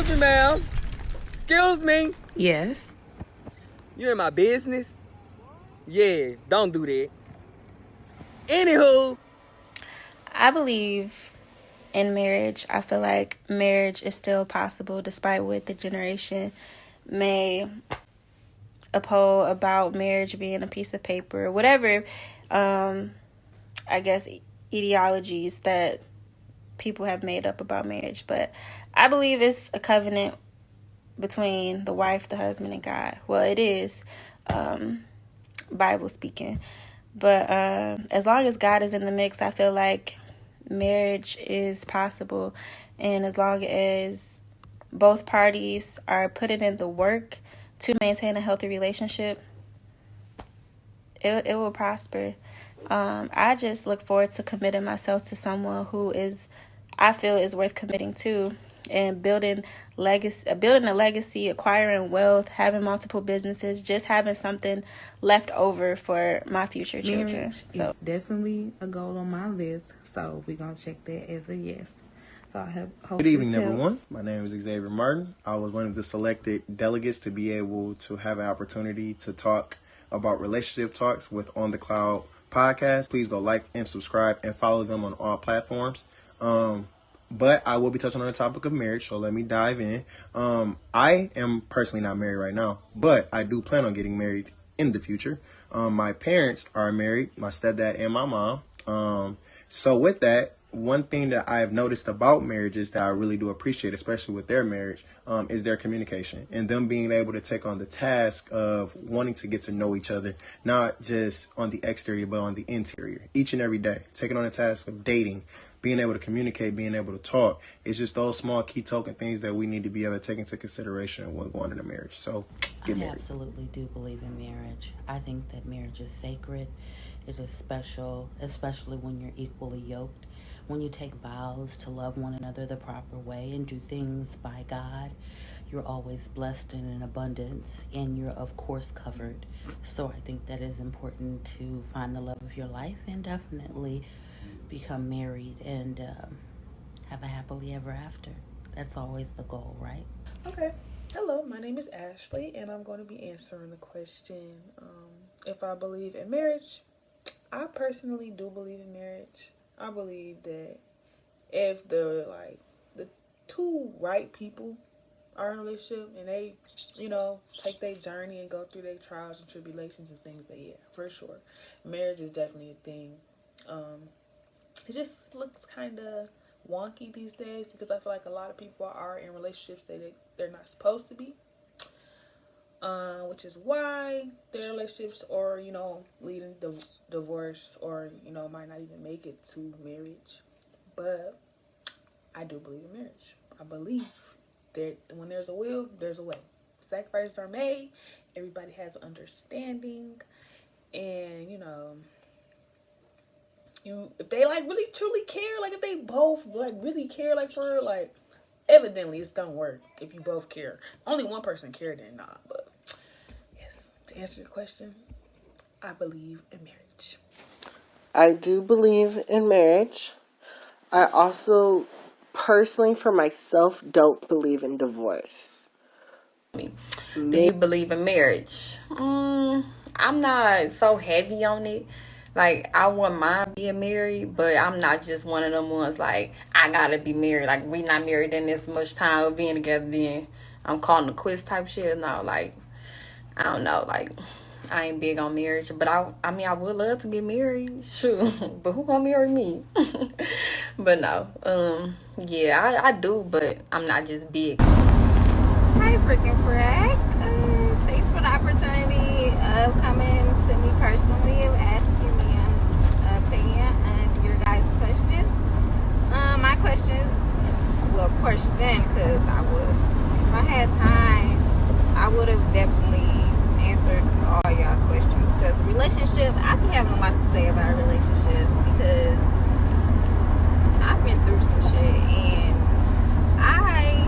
Excuse me, ma'am. Excuse me. Yes. You in my business? Yeah, don't do that. Anywho. I believe in marriage. I feel like marriage is still possible despite what the generation may uphold about marriage being a piece of paper, whatever, I guess, ideologies that people have made up about marriage. But I believe it's a covenant between the wife, the husband, and God. Well, it is, Bible speaking. But as long as God is in the mix, I feel like marriage is possible. And as long as both parties are putting in the work to maintain a healthy relationship, it will prosper. I just look forward to committing myself to someone who I feel is worth committing to, and building a legacy, acquiring wealth, having multiple businesses, just having something left over for my future children. Marriage is definitely a goal on my list, so we're gonna check that as a yes. So I hope Good evening, everyone. My name is Xavier Martin. I was one of the selected delegates to be able to have an opportunity to talk about relationship talks with On the Cloud podcast. Please go like and subscribe and follow them on all platforms. But I will be touching on the topic of marriage, so let me dive in. I am personally not married right now, but I do plan on getting married in the future. My parents are married, my stepdad and my mom. So with that, one thing that I have noticed about marriages that I really do appreciate, especially with their marriage, is their communication and them being able to take on the task of wanting to get to know each other, not just on the exterior, but on the interior, each and every day, taking on the task of dating, being able to communicate, being able to talk. It's just those small key token things that we need to be able to take into consideration when going into marriage. So get married. I absolutely do believe in marriage. I think that marriage is sacred. It is special, especially when you're equally yoked. When you take vows to love one another the proper way and do things by God, you're always blessed and in abundance, and you're, of course, covered. So I think that is important to find the love of your life and definitely become married and have a happily ever after. That's always the goal, right? Okay. Hello, my name is Ashley, and I'm going to be answering the question, if I believe in marriage. I personally do believe in marriage. I believe that if the two right people are in a relationship and they, take their journey and go through their trials and tribulations and things, that, yeah, for sure, marriage is definitely a thing. It just looks kind of wonky these days because I feel like a lot of people are in relationships that they're not supposed to be. Which is why their relationships are, leading to divorce or, might not even make it to marriage. But I do believe in marriage. I believe that when there's a will, there's a way. Sacrifices are made. Everybody has understanding. And, if they, really, truly care, if they both, really care, for real, evidently it's gonna work if you both care. Only one person cared, then not. But yes, to answer your question, I believe in marriage. I do believe in marriage. I also, personally, for myself, don't believe in divorce. Do you believe in marriage? I'm not so heavy on it. I wouldn't mind being married, but I'm not just one of them ones, I gotta be married. We not married in this much time of being together, then I'm calling the quits type shit. No, I don't know, I ain't big on marriage, but I would love to get married, sure, but who gonna marry me? But no, yeah, I do, but I'm not just big. Hi, freaking Frack. Thanks for the opportunity of coming to me personally, of asking me an opinion on your guys' questions. My questions, because if I had time, I would have definitely answered all y'all questions. Because relationship, I be having a lot to say about a relationship because I've been through some shit and I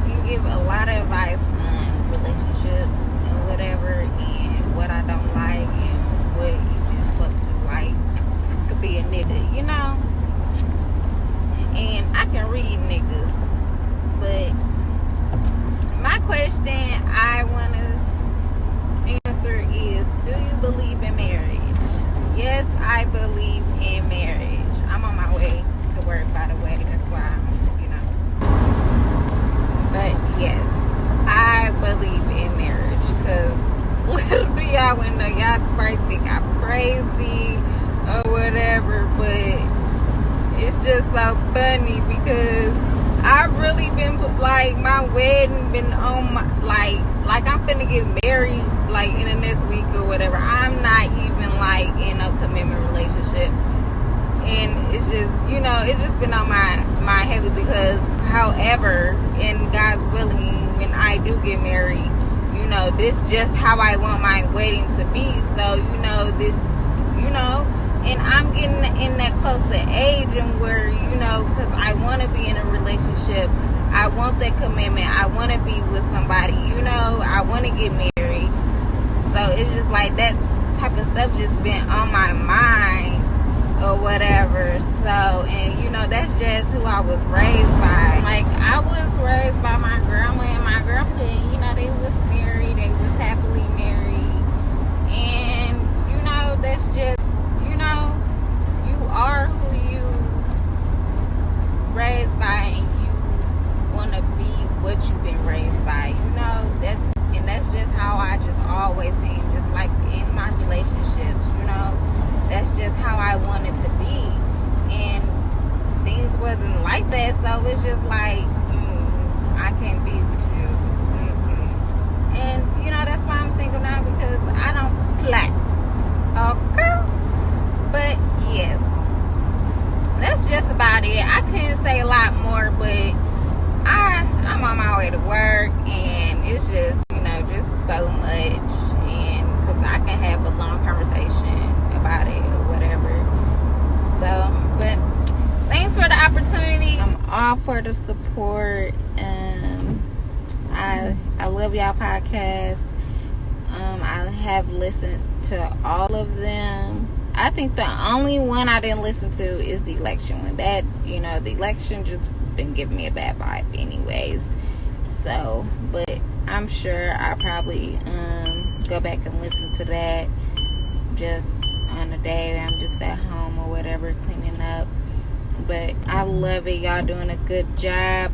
can give a lot of advice on relationships and whatever, and what I don't like and what you just supposed to like. Could be a nigga, and I can read niggas, but y'all wouldn't know. Y'all probably think I'm crazy or whatever, but it's just so funny because I've really been, like, my wedding been on my, like I'm finna get married, like, in the next week or whatever. I'm not even, like, in a commitment relationship. And it's just, you know, it's just been on my heavy because, however, in God's willing, when I do get married, you know, this just how I want my wedding to be. So, you know, this, you know, and I'm getting in that close to age and where, you know, because I want to be in a relationship. I want that commitment. I want to be with somebody, you know. I want to get married. So it's just like that type of stuff just been on my mind or whatever. So, and, you know, that's just who I was raised by. Like, I was raised by my grandma and my grandpa. You know, they was married. They was happily married. And, you know, that's just, you know, you are who you raised by, and you want to be what you've been raised by, you know. That's just how I just always seem, just like in my relationships, you know. That's just how I wanted to be, and things wasn't like that. So it's just like, I can't be with you. And, you know, that's why I'm single now, because I don't play. Okay. But yes, that's just about it. I couldn't say a lot more, but I'm on my way to work, and it's just, you know, just so much, and because I can have a long conversation about it or whatever. So, but thanks for the opportunity. I'm all for the support. I love y'all podcasts. I have listened to all of them. I think the only one I didn't listen to is the election one. That, you know, the election just been giving me a bad vibe anyways. So, but I'm sure I'll probably go back and listen to that just on a day I'm just at home or whatever, cleaning up. But I love it. Y'all doing a good job.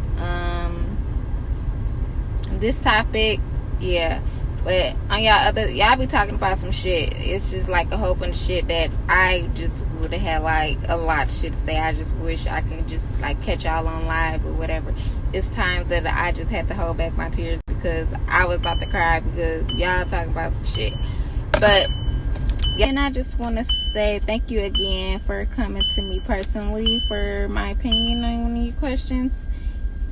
This topic, yeah. But on y'all be talking about some shit. It's just like a whole bunch of shit that I just would have had like a lot of shit to say. I just wish I could just like catch y'all on live or whatever. It's times that I just had to hold back my tears because I was about to cry because y'all talking about some shit. But yeah, and I just want to say thank you again for coming to me personally for my opinion on one of your questions.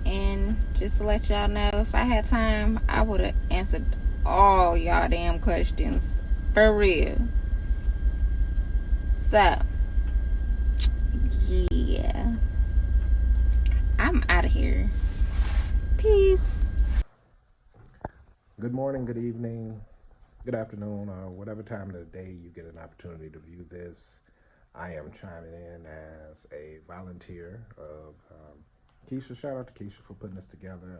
And just to let y'all know, if I had time, I would have answered all y'all damn questions. For real. So, yeah. I'm out of here. Peace. Good morning, good evening, good afternoon, or whatever time of the day you get an opportunity to view this. I am chiming in as a volunteer of Keisha. Shout out to Keisha for putting this together.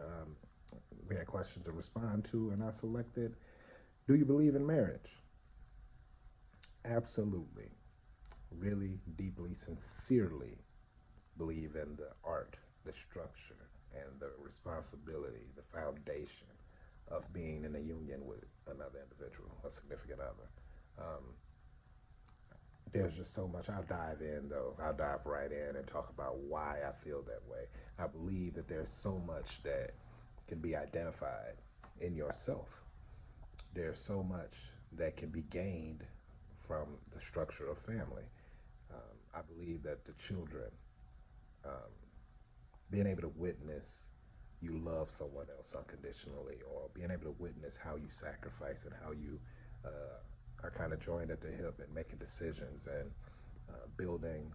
We had questions to respond to, and I selected, do you believe in marriage? Absolutely. Really, deeply, sincerely believe in the art, the structure, and the responsibility, the foundation of being in a union with another individual, a significant other. There's just so much. I'll dive right in and talk about why I feel that way. I believe that there's so much that can be identified in yourself. There's so much that can be gained from the structure of family. I believe that the children, being able to witness you love someone else unconditionally, or being able to witness how you sacrifice and how you are kind of joined at the hip and making decisions and building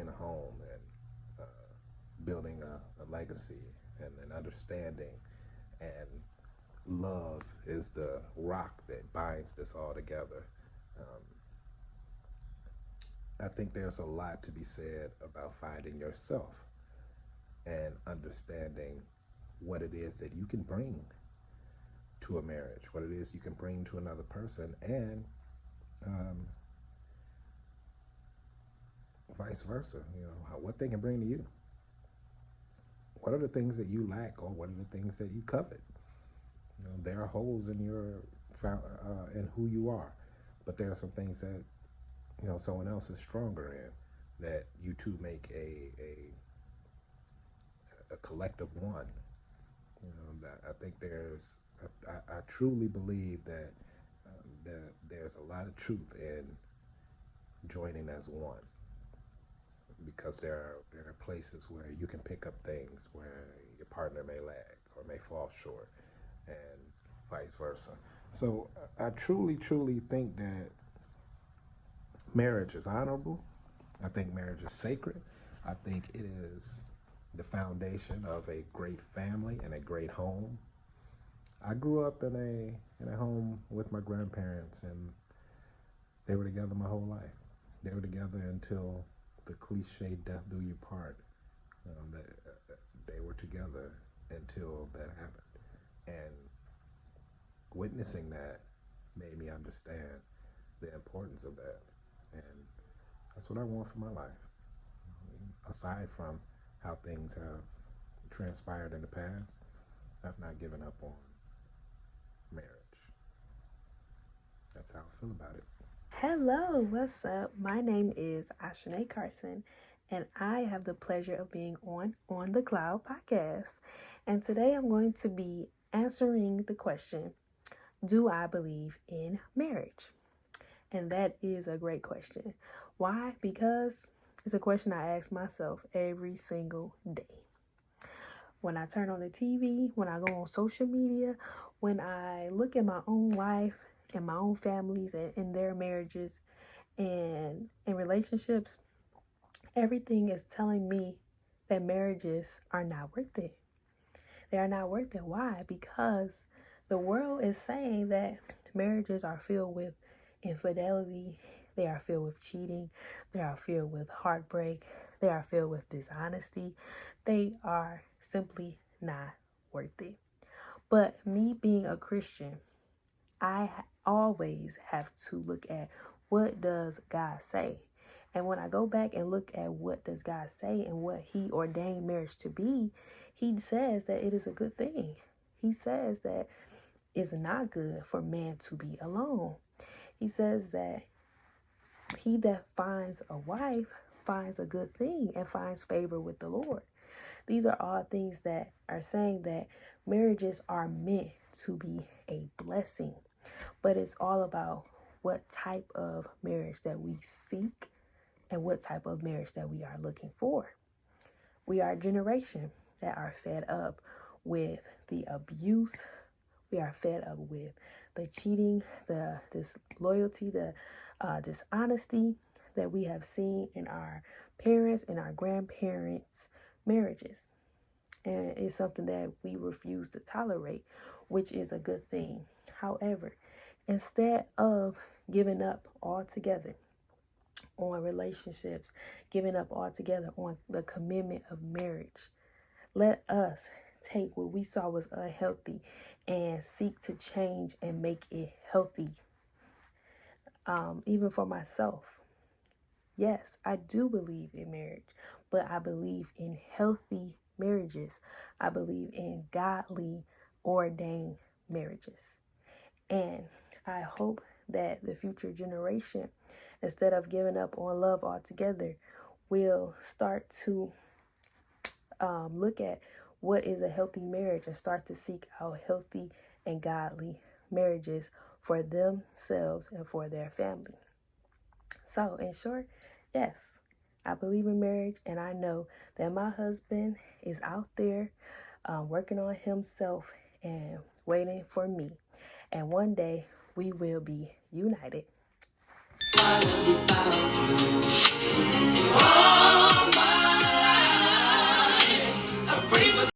a home and building a legacy and an understanding, and love is the rock that binds this all together. I think there's a lot to be said about finding yourself and understanding what it is that you can bring to a marriage, what it is you can bring to another person, and vice versa. You know, what they can bring to you. What are the things that you lack, or what are the things that you covet? there are holes in in who you are, but there are some things that someone else is stronger in, that you two make a collective one. That I think I truly believe that there's a lot of truth in joining as one, because there are places where you can pick up things where your partner may lag or may fall short, and vice versa. So I truly think that marriage is honorable. I think marriage is sacred. I think it is the foundation of a great family and a great home. I grew up in a home with my grandparents, and they were together my whole life. They were together until the cliche "death do you part." They were together until that happened, and witnessing that made me understand the importance of that, and that's what I want for my life. Aside from how things have transpired in the past, I've not given up on marriage. That's how I feel about it. Hello, what's up? My name is Ashanae Carson, and I have the pleasure of being on the Cloud podcast. And today I'm going to be answering the question, do I believe in marriage? And that is a great question. Why? Because it's a question I ask myself every single day. When I turn on the TV, when I go on social media, when I look at my own life and my own families and their marriages and in relationships, everything is telling me that marriages are not worth it. They are not worth it. Why? Because the world is saying that marriages are filled with infidelity, they are filled with cheating, they are filled with heartbreak, they are filled with dishonesty. They are simply not worth it. But me being a Christian, I always have to look at what does God say. And when I go back and look at what does God say and what he ordained marriage to be, he says that it is a good thing. He says that it's not good for man to be alone. He says that he that finds a wife finds a good thing and finds favor with the Lord. These are all things that are saying that marriages are meant to be a blessing. But it's all about what type of marriage that we seek and what type of marriage that we are looking for. We are a generation that are fed up with the abuse. We are fed up with the cheating, the disloyalty, the dishonesty that we have seen in our parents and our grandparents' marriages. And it's something that we refuse to tolerate, which is a good thing. However, instead of giving up altogether on relationships, giving up altogether on the commitment of marriage, let us take what we saw was unhealthy and seek to change and make it healthy. Even for myself, yes, I do believe in marriage, but I believe in healthy marriages. I believe in godly, ordained marriages. And I hope that the future generation, instead of giving up on love altogether, will start to look at what is a healthy marriage and start to seek out healthy and godly marriages for themselves and for their family. So, in short, yes, I believe in marriage, and I know that my husband is out there working on himself and waiting for me. And one day we will be united.